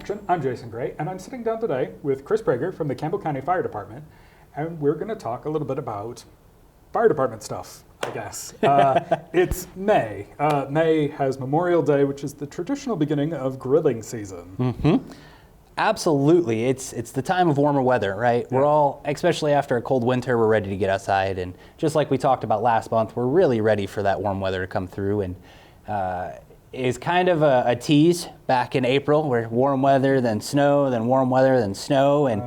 Action. I'm Jason Gray, and I'm sitting down today with Chris Prager from the Campbell County Fire Department, and we're going to talk a little bit about fire department stuff, I guess. It's May. May has Memorial Day, which is the traditional beginning of grilling season. Mm-hmm. Absolutely. It's the time of warmer weather, right? Yeah. We're all, especially after a cold winter, we're ready to get outside. And just like we talked about last month, we're really ready for that warm weather to come through. And is kind of a tease back in April, where warm weather, then snow, then warm weather, then snow. And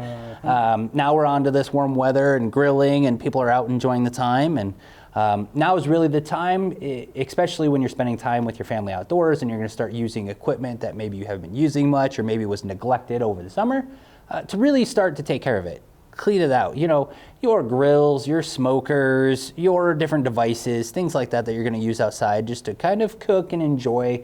now we're on to this warm weather and grilling, and people are out enjoying the time. And now is really the time, especially when you're spending time with your family outdoors and you're going to start using equipment that maybe you haven't been using much or maybe was neglected over the summer, to really start to take care of it. Clean it out. You know, your grills, your smokers, your different devices, things like that you're going to use outside just to kind of cook and enjoy.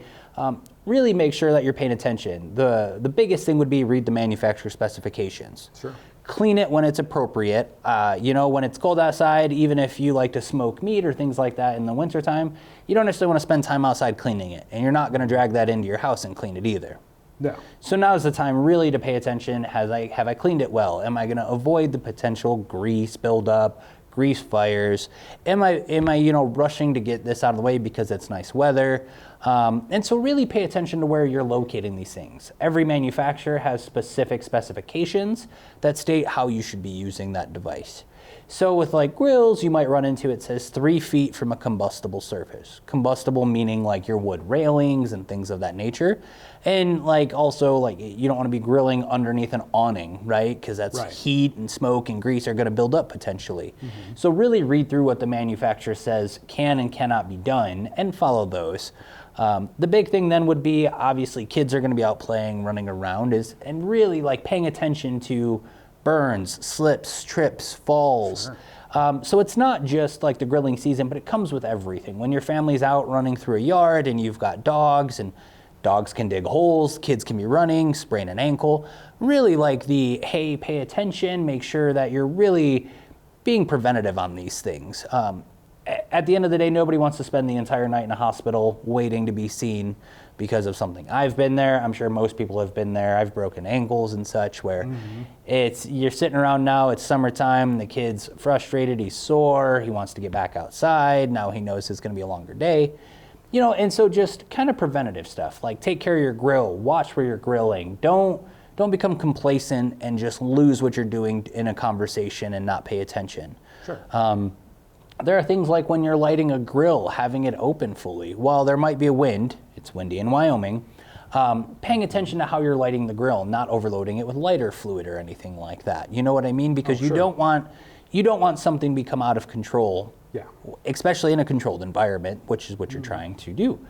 Really make sure that you're paying attention. The biggest thing would be read the manufacturer specifications. Sure. Clean it when it's appropriate. When it's cold outside, even if you like to smoke meat or things like that in the wintertime, you don't necessarily want to spend time outside cleaning it. And you're not going to drag that into your house and clean it either. No. So now is the time really to pay attention. Have I cleaned it well? Am I going to avoid the potential grease buildup, grease fires? Am I rushing to get this out of the way because it's nice weather? And so really pay attention to where you're locating these things. Every manufacturer has specific specifications that state how you should be using that device. So with like grills, you might run into, it says 3 feet from a combustible surface. Combustible meaning like your wood railings and things of that nature. And like also like you don't want to be grilling underneath an awning, right? Because that's right. Heat and smoke and grease are going to build up potentially. Mm-hmm. So really read through what the manufacturer says can and cannot be done and follow those. The big thing then would be, obviously kids are going to be out playing, running around, and really like paying attention to burns, slips, trips, falls. Sure. So it's not just like the grilling season, but it comes with everything. When your family's out running through a yard and you've got dogs, and dogs can dig holes, kids can be running, sprain an ankle. Really like hey, pay attention, make sure that you're really being preventative on these things. At the end of the day, nobody wants to spend the entire night in a hospital waiting to be seen because of something. I've been there. I'm sure most people have been there. I've broken ankles and such where you're sitting around now, it's summertime, the kid's frustrated, he's sore, he wants to get back outside. Now he knows it's going to be a longer day. And so just kind of preventative stuff, like take care of your grill, watch where you're grilling. Don't become complacent and just lose what you're doing in a conversation and not pay attention. Sure. There are things like when you're lighting a grill, having it open fully. While there might be a wind, it's windy in Wyoming, paying attention to how you're lighting the grill, not overloading it with lighter fluid or anything like that. You know what I mean? Because you don't want something to become out of control, especially in a controlled environment, which is what you're trying to do.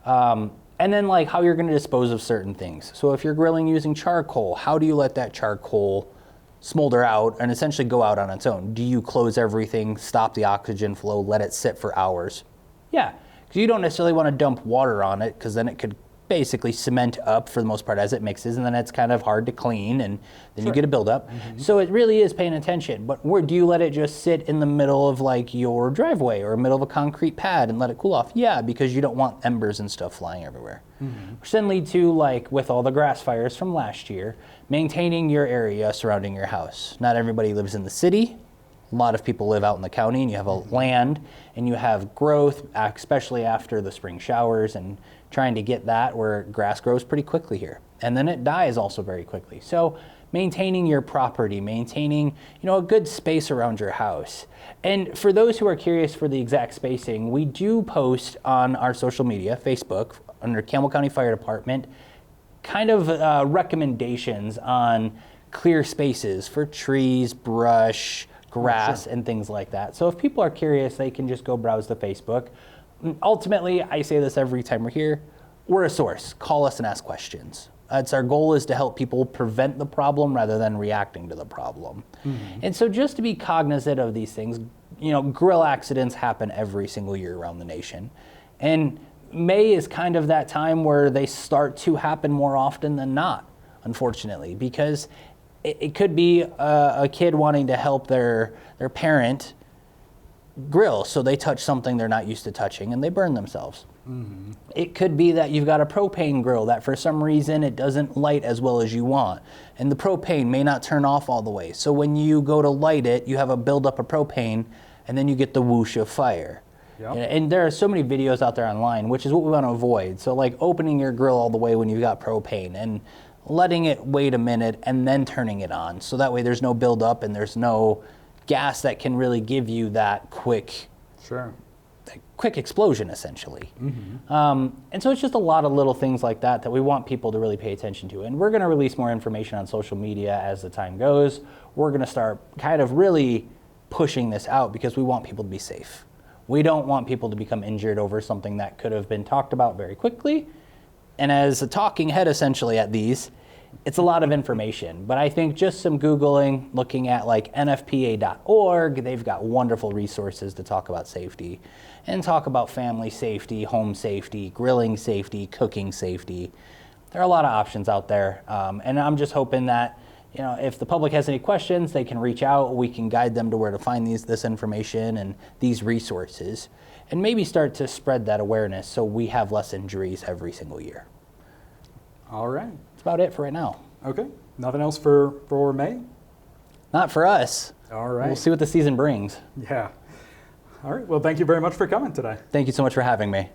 And then like how you're going to dispose of certain things. So if you're grilling using charcoal, how do you let that charcoal smolder out and essentially go out on its own? Do you close everything, stop the oxygen flow, let it sit for hours? Yeah, because you don't necessarily want to dump water on it because then it could basically cement up for the most part as it mixes, and then it's kind of hard to clean, and then you get a buildup. Mm-hmm. So it really is paying attention. But where do you let it just sit in the middle of like your driveway or middle of a concrete pad and let it cool off? Yeah, because you don't want embers and stuff flying everywhere. Mm-hmm. Which then lead to, like with all the grass fires from last year, maintaining your area surrounding your house. Not everybody lives in the city. A lot of people live out in the county, and you have a land and you have growth, especially after the spring showers, and trying to get that where grass grows pretty quickly here. And then it dies also very quickly. So maintaining your property, maintaining, a good space around your house. And for those who are curious for the exact spacing, we do post on our social media, Facebook, under Campbell County Fire Department, kind of recommendations on clear spaces for trees, brush, grass, and things like that. So if people are curious, they can just go browse the Facebook. Ultimately, I say this every time we're here, we're a source. Call us and ask questions. Our goal is to help people prevent the problem rather than reacting to the problem. Mm-hmm. And so just to be cognizant of these things, grill accidents happen every single year around the nation. And May is kind of that time where they start to happen more often than not, unfortunately, because it could be a kid wanting to help their parent grill, so they touch something they're not used to touching and they burn themselves. It could be that you've got a propane grill that for some reason it doesn't light as well as you want. And the propane may not turn off all the way. So when you go to light it, you have a buildup of propane and then you get the whoosh of fire. Yep. And there are so many videos out there online, which is what we want to avoid. So like opening your grill all the way when you've got propane and letting it wait a minute and then turning it on. So that way there's no buildup and there's no gas that can really give you that quick explosion, essentially. And so it's just a lot of little things like that that we want people to really pay attention to. And we're going to release more information on social media as the time goes. We're going to start kind of really pushing this out because we want people to be safe. We don't want people to become injured over something that could have been talked about very quickly. And as a talking head, essentially, at these, it's a lot of information. But I think just some Googling, looking at like nfpa.org, they've got wonderful resources to talk about safety and talk about family safety, home safety, grilling safety, cooking safety. There are a lot of options out there. And I'm just hoping that, you know, if the public has any questions, they can reach out. We can guide them to where to find this information and these resources, and maybe start to spread that awareness so we have less injuries every single year. All right. That's about it for right now. Okay. Nothing else for May? Not for us. All right. We'll see what the season brings. Yeah. All right. Well, thank you very much for coming today. Thank you so much for having me.